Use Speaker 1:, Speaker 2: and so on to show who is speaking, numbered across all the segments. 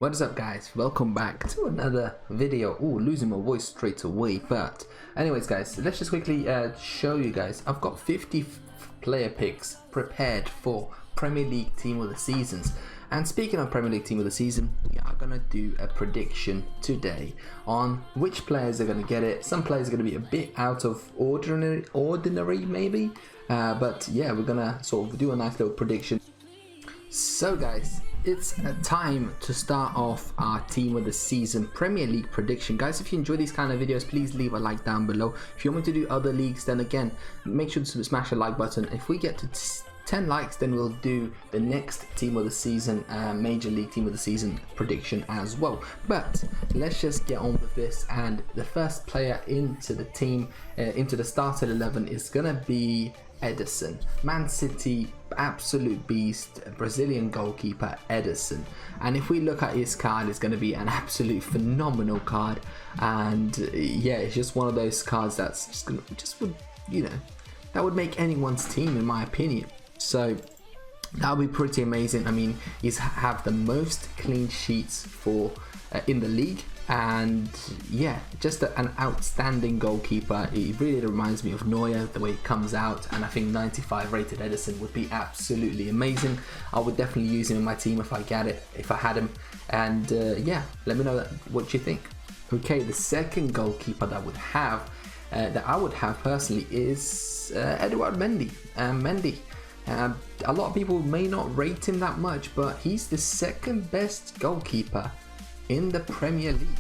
Speaker 1: What is up, guys? Welcome back to another video. Ooh, losing my voice straight away. But anyways, guys, let's just quickly show you guys. I've got 50 player picks prepared for Premier League Team of the Seasons. And speaking of Premier League Team of the Season, we are going to do a prediction today on which players are going to get it. Some players are going to be a bit out of ordinary maybe. But yeah, we're going to sort of do a nice little prediction. So guys, it's time to start off our Team of the Season Premier League prediction. Guys, if you enjoy these kind of videos, please leave a like down below. If you want me to do other leagues, then again, make sure to smash the like button. If we get to 10 likes, then we'll do the next Team of the Season, Major League Team of the Season prediction as well. But let's just get on with this, and the first player into the team, into the starting 11 is gonna be Ederson. Man City, absolute beast, Brazilian goalkeeper Ederson. And if we look at his card, it's going to be an absolute phenomenal card. And yeah, it's just one of those cards that's that would make anyone's team, in my opinion. So that would be pretty amazing. I mean, he's have the most clean sheets for in the league. And yeah, just an outstanding goalkeeper. It really reminds me of Neuer, the way it comes out, and I think 95 rated Ederson would be absolutely amazing. I would definitely use him in my team if I had him. And yeah, let me know what you think. Okay, the second goalkeeper that I would have personally is Edouard Mendy. A lot of people may not rate him that much, but he's the second best goalkeeper in the Premier League,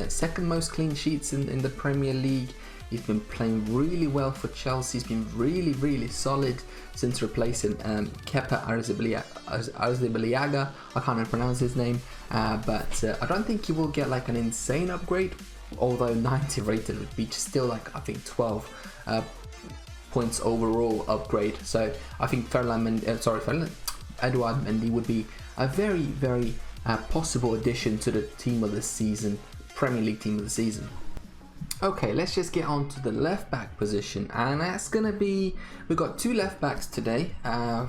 Speaker 1: second most clean sheets in the Premier League. He's been playing really well for Chelsea. He's been really solid since replacing Kepa Arrizabalaga. I can't even pronounce his name, but I don't think he will get like an insane upgrade, although 90 rated would be still like, I think, 12 points overall upgrade. So I think Edouard Mendy would be a very possible addition to the Team of the Season, Premier League Team of the Season. Okay, let's just get on to the left back position, and that's gonna be, we've got two left backs today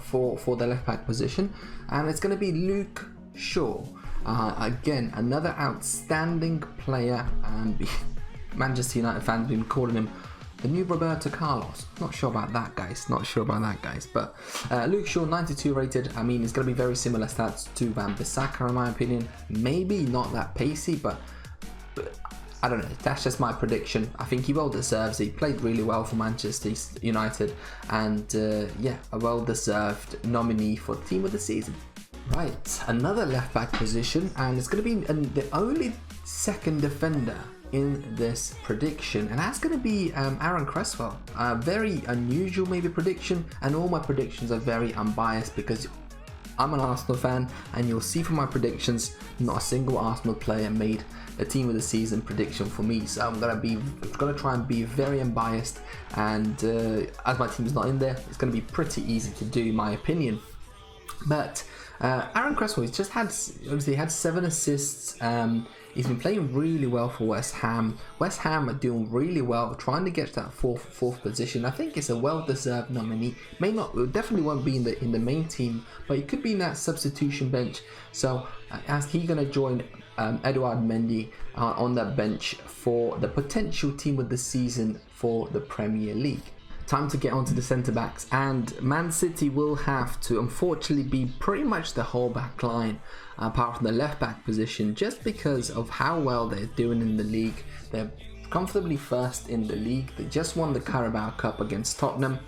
Speaker 1: for the left back position, and it's gonna be Luke Shaw. Again, another outstanding player, and Manchester United fans have been calling him the new Roberto Carlos. Not sure about that, guys. But Luke Shaw, 92 rated. I mean, it's going to be very similar stats to Wan-Bissaka in my opinion. Maybe not that pacey, but I don't know. That's just my prediction. I think he well deserves it. He played really well for Manchester United, and yeah, a well-deserved nominee for Team of the Season. Right, another left back position, and it's going to be the only second defender in this prediction, and that's going to be Aaron Cresswell. Very unusual maybe prediction, and all my predictions are very unbiased because I'm an Arsenal fan, and you'll see from my predictions not a single Arsenal player made a Team of the Season prediction for me. So I'm gonna try and be very unbiased, and as my team is not in there, it's going to be pretty easy to do, in my opinion. But Aaron Cresswell, he's just had 7 assists. He's been playing really well for West Ham. West Ham are doing really well, trying to get to that fourth position. I think it's a well-deserved nominee. Definitely won't be in the main team, but he could be in that substitution bench. So as he's gonna join Edouard Mendy on that bench for the potential Team of the Season for the Premier League. Time to get onto the centre backs, and Man City will have to unfortunately be pretty much the whole back line apart from the left back position, just because of how well they're doing in the league. They're comfortably first in the league. They just won the Carabao Cup against Tottenham.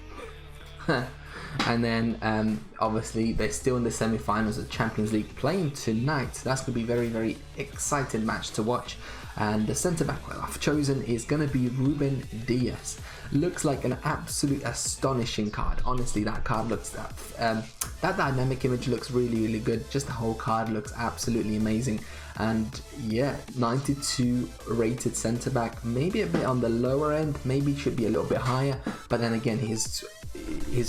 Speaker 1: And then obviously they're still in the semi-finals of the Champions League, playing tonight. So that's going to be a very exciting match to watch. And the centre back I've chosen is going to be Ruben Dias. Looks like an absolute astonishing card. Honestly, that card looks that dynamic image looks really good. Just the whole card looks absolutely amazing. And yeah, 92 rated centre back, maybe a bit on the lower end, maybe should be a little bit higher, but then again, his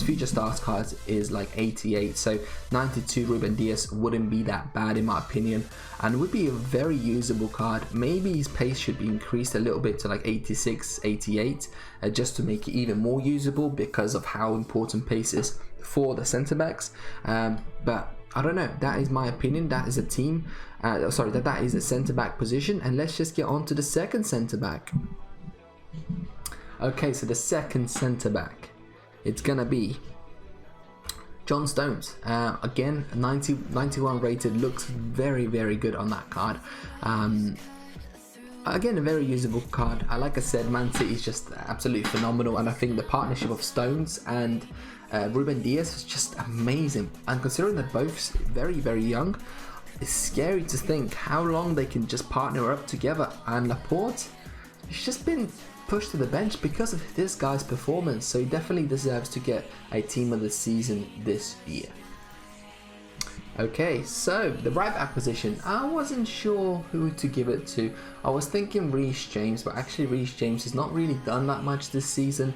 Speaker 1: future stars cards is like 88, so 92 Ruben Dias wouldn't be that bad in my opinion, and would be a very usable card. Maybe his pace should be increased a little bit to like 86, 88, just to make it even more usable because of how important pace is for the centre backs. But I don't know, that is my opinion. That is a team. Sorry, that is the centre-back position, and let's just get on to the second centre-back. Okay, so the second centre-back, it's gonna be John Stones. Again, 91 rated, looks very, very good on that card. Again, a very usable card. Like I said, Man City is just absolutely phenomenal, and I think the partnership of Stones and Ruben Dias is just amazing. And considering they're both very, very young, it's scary to think how long they can just partner up together. And Laporte, he's just been pushed to the bench because of this guy's performance, so he definitely deserves to get a team of the season this year. Okay, so the right back position, I wasn't sure who to give it to. I was thinking Reece James, but actually Reece James has not really done that much this season.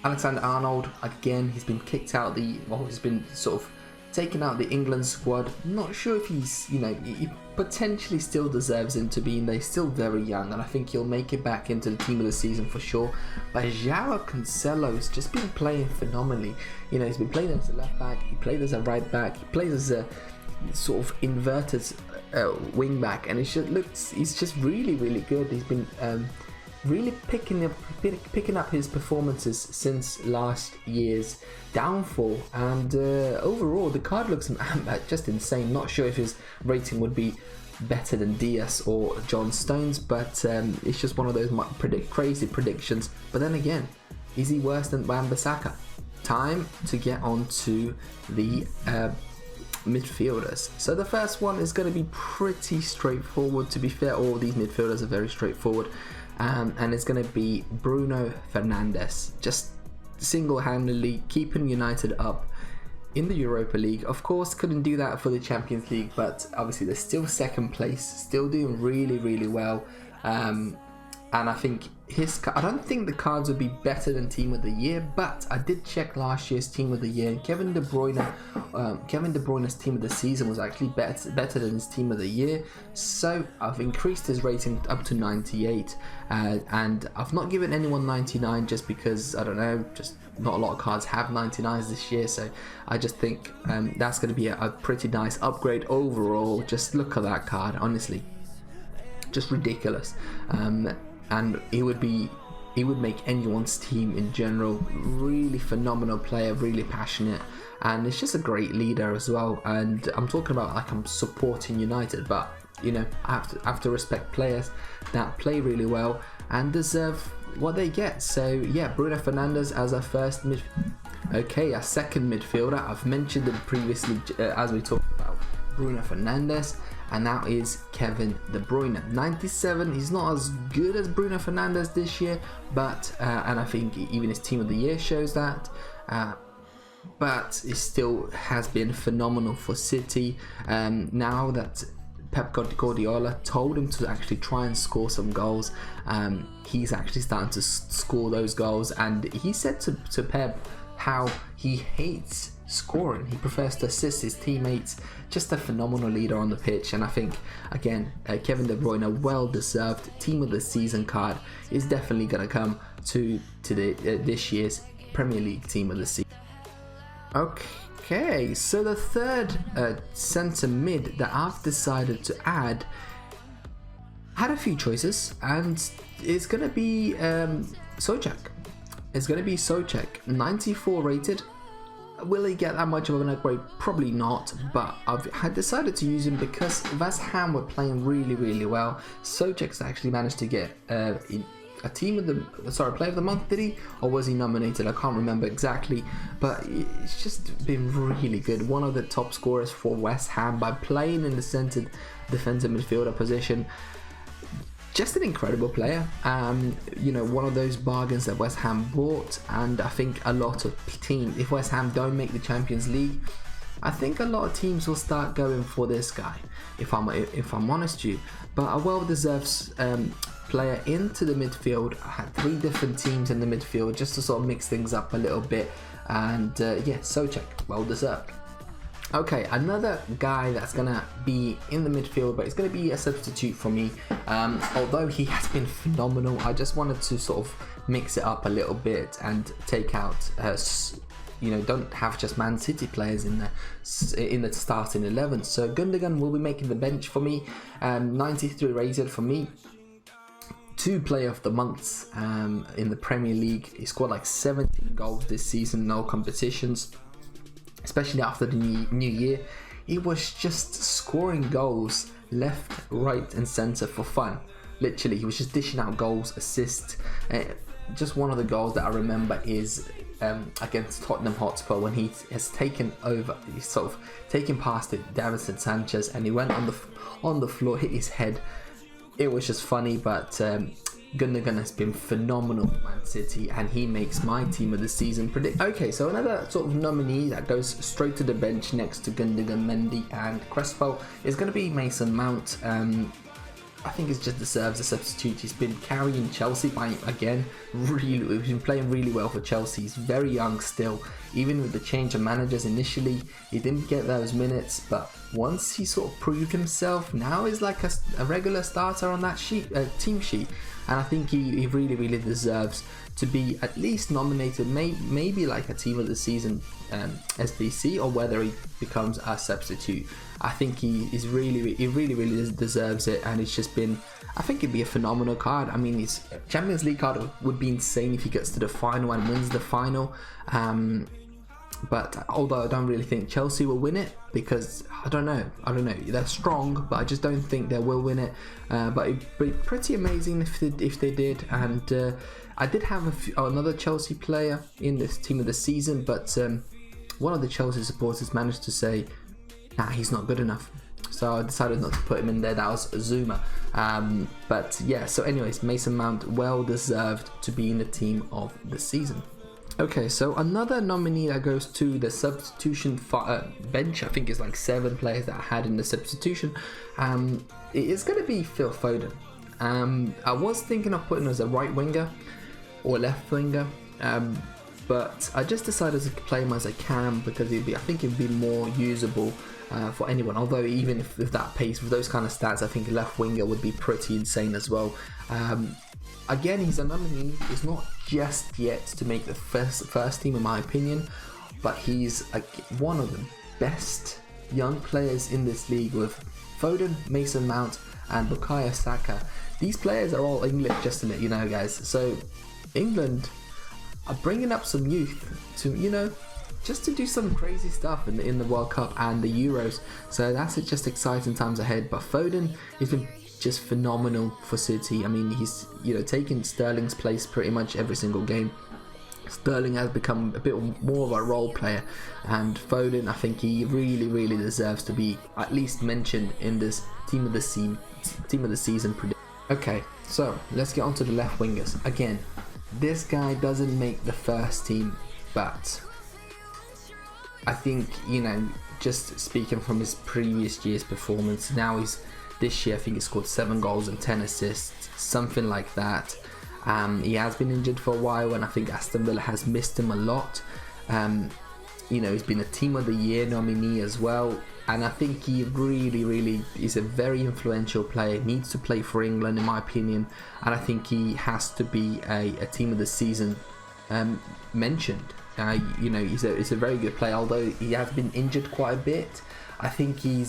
Speaker 1: Alexander-Arnold, again, he's been kicked out he's been sort of taken out the England squad. Not sure if he's, he potentially still deserves him to be in there. He's still very young, and I think he'll make it back into the team of the season for sure. But João Cancelo's just been playing phenomenally. He's been playing as a left back, he played as a right back, he plays as a sort of inverted wing back, and he's just really, really good. He's been really picking up his performances since last year's downfall, and overall the card looks just insane. Not sure if his rating would be better than Diaz or John Stones, but it's just one of those crazy predictions. But then again, is he worse than Wan-Bissaka? Time to get on to the midfielders. So the first one is going to be pretty straightforward. To be fair, all these midfielders are very straightforward. And it's going to be Bruno Fernandes, just single-handedly keeping United up in the Europa League. Of course, couldn't do that for the Champions League, but obviously they're still second place, still doing really, really well. And I think I don't think the cards would be better than Team of the Year, but I did check last year's Team of the Year, and Kevin De Bruyne's Team of the Season was actually better than his Team of the Year. So I've increased his rating up to 98, and I've not given anyone 99 just because, I don't know, just not a lot of cards have 99s this year. So I just think that's going to be a pretty nice upgrade overall. Just look at that card, honestly, just ridiculous. And he would make anyone's team in general. Really phenomenal player, really passionate, and it's just a great leader as well. And I'm talking about like I'm supporting United, but I have to respect players that play really well and deserve what they get. So yeah, Bruno Fernandes as our first our second midfielder. I've mentioned it previously as we talked about Bruno Fernandes, and that is Kevin De Bruyne. 97, he's not as good as Bruno Fernandes this year, but and I think even his Team of the Year shows that, but he still has been phenomenal for City. Now that Pep Guardiola told him to actually try and score some goals, he's actually starting to score those goals, and he said to Pep how he hates scoring. He prefers to assist his teammates. Just a phenomenal leader on the pitch, and I think again Kevin De Bruyne, well deserved Team of the Season card, is definitely going to come to this year's Premier League Team of the Season. Okay, so the third centre mid that I've decided to add had a few choices, and it's going to be Souček. It's going to be Souček, 94 rated. Will he get that much of an upgrade? Probably not, but I've decided to use him because West Ham were playing really, really well. Souček's actually managed to get a Player of the Month, did he? Or was he nominated? I can't remember exactly, but it's just been really good. One of the top scorers for West Ham by playing in the centred defensive midfielder position. Just an incredible player, one of those bargains that West Ham bought, and I think a lot of teams, if West Ham don't make the Champions League, I think a lot of teams will start going for this guy, if I'm honest with you. But a well-deserved player into the midfield. I had 3 different teams in the midfield just to sort of mix things up a little bit, and Souček, well-deserved. Okay, another guy that's going to be in the midfield, but it's going to be a substitute for me. Although he has been phenomenal, I just wanted to sort of mix it up a little bit and take out don't have just Man City players in the starting 11. So Gundogan will be making the bench for me. 93 rated for me. 2 player of the months in the Premier League. He scored like 17 goals this season, no competitions, especially after the new year. He was just scoring goals left, right and centre for fun. Literally, he was just dishing out goals, assists. Just one of the goals that I remember is against Tottenham Hotspur, when he has taken over, he's sort of taken past it, Davinson Sanchez, and he went on the floor, hit his head. It was just funny, but Gundogan has been phenomenal for Man City, and he makes my team of the season predict. Okay, so another sort of nominee that goes straight to the bench next to Gundogan, Mendy and Cresswell is going to be Mason Mount. I think he just deserves a substitute. He's been carrying Chelsea by, again, he's been playing really well for Chelsea. He's very young still. Even with the change of managers initially, he didn't get those minutes, but once he sort of proved himself, now he's like a regular starter on that team sheet. And I think he really, really deserves to be at least nominated, maybe like a team of the season SBC, or whether he becomes a substitute. I think he really deserves it, and it's just been, I think it'd be a phenomenal card. I mean, his Champions League card would be insane if he gets to the final and wins the final. But although I don't really think Chelsea will win it, because I don't know, they're strong, but I just don't think they will win it. But it'd be pretty amazing if they did. And I did have another Chelsea player in this team of the season, but one of the Chelsea supporters managed to say, nah, he's not good enough. So I decided not to put him in there. That was Zuma. But yeah, so anyways, Mason Mount, well deserved to be in the team of the season. Okay, so another nominee that goes to the substitution bench, I think it's like 7 players that I had in the substitution. It is going to be Phil Foden. I was thinking of putting him as a right winger or left winger, but I just decided to play him as a cam, because I think it'd be more usable for anyone. Although even if with that pace, with those kind of stats, I think left winger would be pretty insane as well. Again, he's a nominee. He's not just yet to make the first team in my opinion, but he's one of the best young players in this league, with Foden, Mason Mount and Bukayo Saka. These players are all English, just to let you know, guys. So England are bringing up some youth to, just to do some crazy stuff in the World Cup and the Euros. So that's just exciting times ahead. But Foden has been just phenomenal for City. I mean, he's taken Sterling's place pretty much every single game. Sterling has become a bit more of a role player, and Foden, I think he really deserves to be at least mentioned in this team of the season prediction. Okay, so let's get on to the left wingers. Again, this guy doesn't make the first team, but I think, just speaking from his previous year's performance, this year I think he scored 7 goals and 10 assists, something like that. He has been injured for a while, and I think Aston Villa has missed him a lot. He's been a team of the year nominee as well, and I think he really is a very influential player. Needs to play for England in my opinion, and I think he has to be a team of the season mentioned. He's a very good player, although he has been injured quite a bit. I think he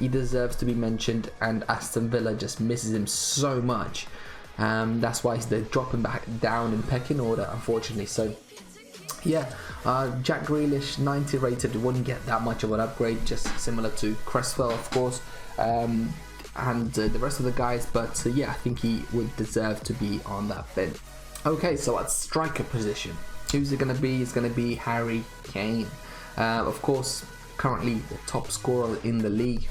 Speaker 1: deserves to be mentioned, and Aston Villa just misses him so much. That's why they're dropping back down in pecking order, unfortunately. So yeah, Jack Grealish, 90 rated, wouldn't get that much of an upgrade, just similar to Cresswell, of course, and the rest of the guys. But yeah, I think he would deserve to be on that bench. Okay, so at striker position, who's it going to be? It's going to be Harry Kane. Of course, currently the top scorer in the league,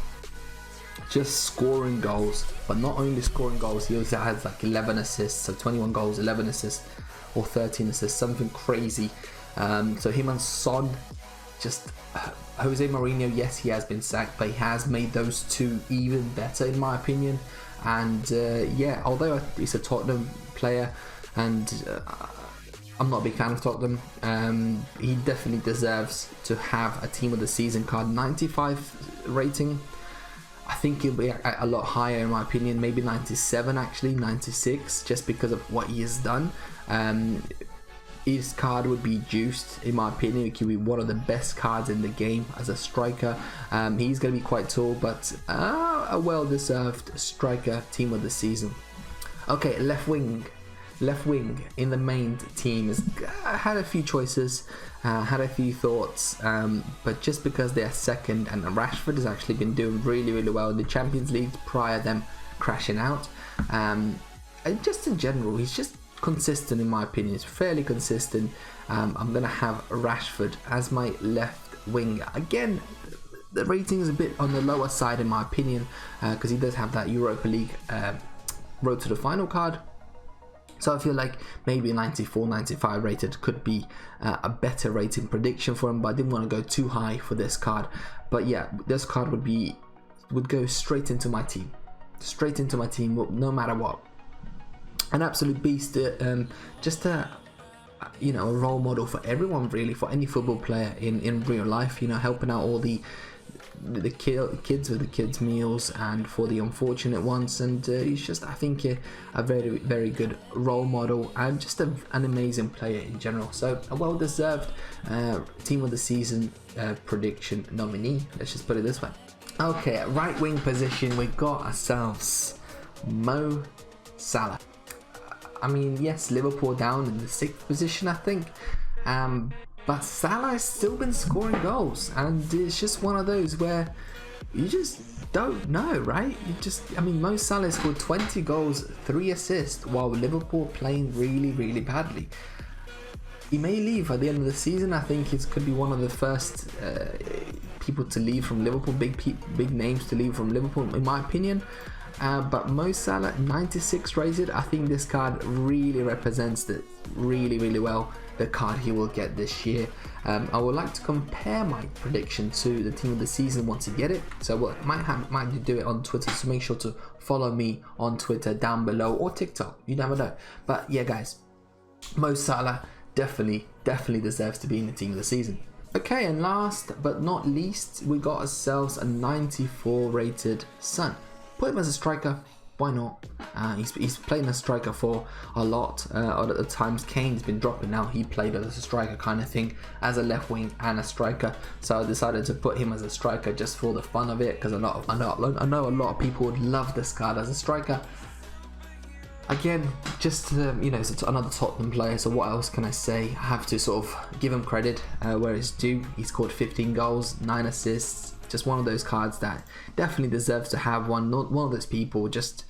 Speaker 1: just scoring goals. But not only scoring goals, he also has like 11 assists, so 21 goals, 11 assists, or 13 assists, something crazy. So him and Son, just Jose Mourinho, yes, he has been sacked, but he has made those two even better in my opinion. And yeah, although he's a Tottenham player, and I'm not a big fan of Tottenham, he definitely deserves to have a team of the season card. 95 rating. I think he'll be a lot higher in my opinion, maybe 97 actually, 96, just because of what he has done. his card would be juiced, in my opinion. It could be one of the best cards in the game as a striker. He's going to be quite tall, but a well-deserved striker team of the season. Okay, left wing in the main team is had a few choices, had a few thoughts, but just because they're second and Rashford has actually been doing really well in the Champions League prior to them crashing out, and just in general he's just consistent, in my opinion. It's fairly consistent. I'm gonna have Rashford as my left wing. Again, the rating is a bit on the lower side in my opinion, because he does have that Europa League road to the final card. So I feel like maybe a 94, 95 rated could be a better rating prediction for him, but I didn't want to go too high for this card. But yeah, this card would go straight into my team, no matter what. An absolute beast, just a a role model for everyone, really, for any football player in real life. Helping out all the kids with the kids meals, and for the unfortunate ones, and he's just, I think, a very good role model, and just an amazing player in general. So a well-deserved team of the season prediction nominee, let's just put it this way. Okay, at right wing position we got ourselves Mo Salah. I mean, yes, Liverpool down in the 6th position, I think, but Salah has still been scoring goals, and it's just one of those where you just don't know, right? Mo Salah scored 20 goals, 3 assists, while Liverpool playing really badly. He may leave at the end of the season. I think it could be one of the first people to leave from Liverpool, big names to leave from Liverpool, in my opinion. But Mo Salah, 96 rated. I think this card really represents really well the card he will get this year. I would like to compare my prediction to the team of the season once you get it. So what might do it on Twitter, so make sure to follow me on Twitter down below, or TikTok, you never know. But yeah guys, Mo Salah definitely deserves to be in the team of the season. Okay, and last but not least, we got ourselves a 94 rated Son. Put him as a striker, why not? He's playing a striker for a lot. At the times Kane's been dropping now. He played as a striker kind of thing, as a left wing and a striker. So I decided to put him as a striker just for the fun of it, because I know a lot of people would love this card as a striker. Again, just it's another Tottenham player, so what else can I say? I have to sort of give him credit where it's due. He scored 15 goals, 9 assists. Just one of those cards that definitely deserves to have one. Not one of those people just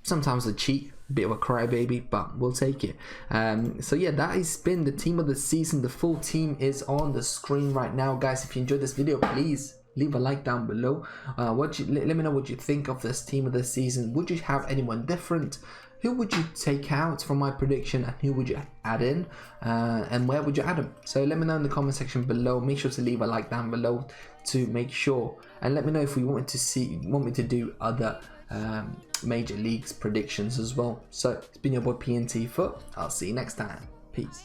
Speaker 1: sometimes a cheat, a bit of a crybaby, but we'll take it. So yeah, that has been the team of the season. The full team is on the screen right now, guys. If you enjoyed this video, please leave a like down below. Let me know what you think of this team of the season. Would you have anyone different? Who would you take out from my prediction, and who would you add in, and where would you add them? So let me know in the comment section below. Make sure to leave a like down below to make sure, and let me know if you want me to do other major leagues predictions as well. So it's been your boy PnTFut. I'll see you next time. Peace.